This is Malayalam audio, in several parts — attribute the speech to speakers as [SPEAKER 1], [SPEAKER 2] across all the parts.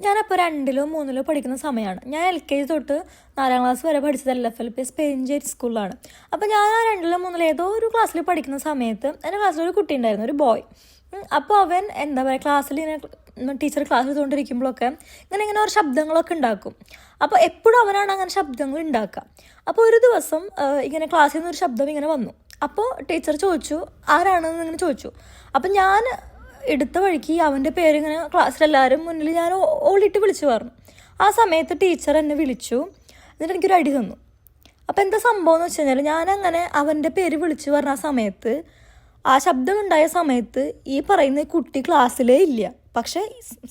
[SPEAKER 1] ഞാനപ്പോൾ 2ലോ 3ലോ പഠിക്കുന്ന സമയമാണ്. ഞാൻ LKG തൊട്ട് 4ാം ക്ലാസ് വരെ പഠിച്ചത് LFLP പെരിഞ്ചേരി സ്കൂളിലാണ്. അപ്പോൾ ഞാൻ 2ലോ 3ലോ ഏതോ ഒരു ക്ലാസ്സിൽ പഠിക്കുന്ന സമയത്ത് എൻ്റെ ക്ലാസ്സിലൊരു കുട്ടി ഉണ്ടായിരുന്നു, ഒരു ബോയ്. അപ്പോൾ അവൻ എന്താ പറയുക, ക്ലാസ്സിൽ ഇങ്ങനെ ടീച്ചർ ക്ലാസ് എടുത്തുകൊണ്ടിരിക്കുമ്പോഴൊക്കെ ഇങ്ങനെ ഓരോ ശബ്ദങ്ങളൊക്കെ ഉണ്ടാക്കും. അപ്പോൾ എപ്പോഴും അവനാണ് അങ്ങനെ ശബ്ദങ്ങൾ ഉണ്ടാക്കുക. അപ്പോൾ ഒരു ദിവസം ഇങ്ങനെ ക്ലാസ്സിൽ നിന്നൊരു ശബ്ദം ഇങ്ങനെ വന്നു. അപ്പോൾ ടീച്ചർ ചോദിച്ചു ആരാണെന്ന് ഇങ്ങനെ ചോദിച്ചു. അപ്പം ഞാൻ എടുത്ത വഴിക്ക് അവൻ്റെ പേരിങ്ങനെ ക്ലാസ്സിലെല്ലാവരും മുന്നിൽ ഞാൻ ഓളിട്ട് വിളിച്ചു പറഞ്ഞു. ആ സമയത്ത് ടീച്ചർ എന്നെ വിളിച്ചു, എന്നിട്ട് എനിക്കൊരു അടി തന്നു. അപ്പോൾ എന്താ സംഭവം എന്ന് വെച്ച് കഴിഞ്ഞാൽ, ഞാനങ്ങനെ അവൻ്റെ പേര് വിളിച്ചു പറഞ്ഞ ആ സമയത്ത്, ആ ശബ്ദം ഉണ്ടായ സമയത്ത് ഈ പറയുന്ന കുട്ടി ക്ലാസ്സിലേ ഇല്ല. പക്ഷേ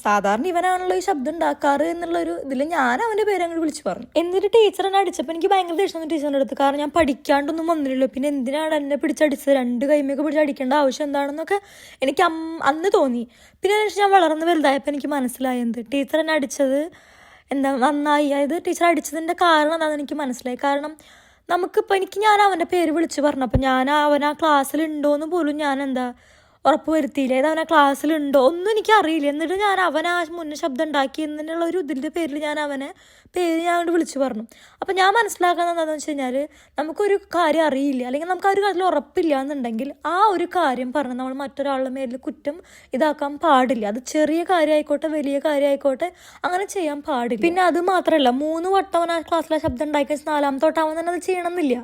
[SPEAKER 1] സാധാരണ ഇവനാണല്ലോ ഈ ശബ്ദം ഉണ്ടാക്കാറ് എന്നുള്ളൊരു ഇതിൽ ഞാൻ അവൻ്റെ പേര് അങ്ങോട്ട് വിളിച്ചു പറഞ്ഞു. എന്നിട്ട് ടീച്ചർ എന്നെ അടിച്ചപ്പോൾ എനിക്ക് ഭയങ്കര ദേഷ്യം ടീച്ചറിൻ്റെ അടുത്ത്. കാരണം ഞാൻ പഠിക്കാണ്ടൊന്നും വന്നില്ലല്ലോ, പിന്നെ എന്തിനാണ് എന്നെ പിടിച്ചടിച്ചത്, 2 കൈമയൊക്കെ പിടിച്ചടിക്കേണ്ട ആവശ്യം എന്താണെന്നൊക്കെ എനിക്ക് അന്ന് തോന്നി. പിന്നെ ഞാൻ വളർന്ന് വലുതായപ്പോൾ എനിക്ക് മനസ്സിലായി എന്ത് ടീച്ചർ എന്നെ അടിച്ചത് എന്താ നന്നായി, അതായത് ടീച്ചർ അടിച്ചതിൻ്റെ കാരണം എന്താണെന്ന് എനിക്ക് മനസ്സിലായി. കാരണം നമുക്കിപ്പോൾ ഞാൻ അവൻ്റെ പേര് വിളിച്ച് പറഞ്ഞപ്പോൾ അവൻ ആ ക്ലാസ്സിലുണ്ടോയെന്ന് പോലും ഞാൻ ഉറപ്പ് വരുത്തിയില്ല. ഏത് അവൻ ആ ക്ലാസ്സിലുണ്ടോ ഒന്നും എനിക്ക് അറിയില്ല. എന്നിട്ട് ഞാൻ അവനാ മുന്നേ ശബ്ദം ഉണ്ടാക്കി എന്നുള്ള ഒരു ഇതിൻ്റെ പേരിൽ ഞാൻ അവനെ പേര് ഞാൻ കൊണ്ട് വിളിച്ചു പറഞ്ഞു. അപ്പം ഞാൻ മനസ്സിലാക്കുന്നത് എന്താണെന്ന് വെച്ച് കഴിഞ്ഞാൽ, നമുക്കൊരു കാര്യം അറിയില്ല അല്ലെങ്കിൽ നമുക്ക് ആ ഒരു കാര്യത്തിൽ ഉറപ്പില്ല എന്നുണ്ടെങ്കിൽ ആ ഒരു കാര്യം പറഞ്ഞ് നമ്മൾ മറ്റൊരാളുടെ മേലിൽ കുറ്റം ഇതാക്കാൻ പാടില്ല. അത് ചെറിയ കാര്യമായിക്കോട്ടെ വലിയ കാര്യമായിക്കോട്ടെ അങ്ങനെ ചെയ്യാൻ പാടില്ല. പിന്നെ അത് മാത്രമല്ല, 3 വട്ടം അവൻ ആ ക്ലാസ്സിലെ ശബ്ദം ഉണ്ടാക്കി 4ാമത്തെ വട്ടം അവൻ തന്നെ അത് ചെയ്യണമെന്നില്ല.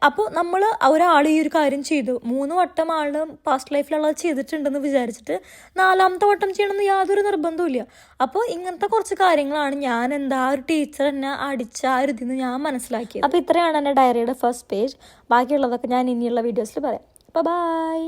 [SPEAKER 1] അപ്പോൾ നമ്മൾ ഒരാൾ ഈ ഒരു കാര്യം ചെയ്തു, 3 വട്ടം ആളുടെ പാസ്റ്റ് ലൈഫിലുള്ളത് ചെയ്തിട്ടുണ്ടെന്ന് വിചാരിച്ചിട്ട് 4ാമത്തെ വട്ടം ചെയ്യണമെന്ന് യാതൊരു നിർബന്ധവും. അപ്പോൾ ഇങ്ങനത്തെ കുറച്ച് കാര്യങ്ങളാണ് ഞാൻ ആ ഒരു ടീച്ചർ എന്നെ അടിച്ച ആ ഒരു ഇതിന്ന് ഞാൻ മനസ്സിലാക്കിയത്. അപ്പോൾ ഇത്രയാണ് എൻ്റെ ഡയറിയുടെ ഫസ്റ്റ് പേജ്. ബാക്കിയുള്ളതൊക്കെ ഞാൻ ഇനിയുള്ള വീഡിയോസിൽ പറയാം. അപ്പോൾ ബൈ.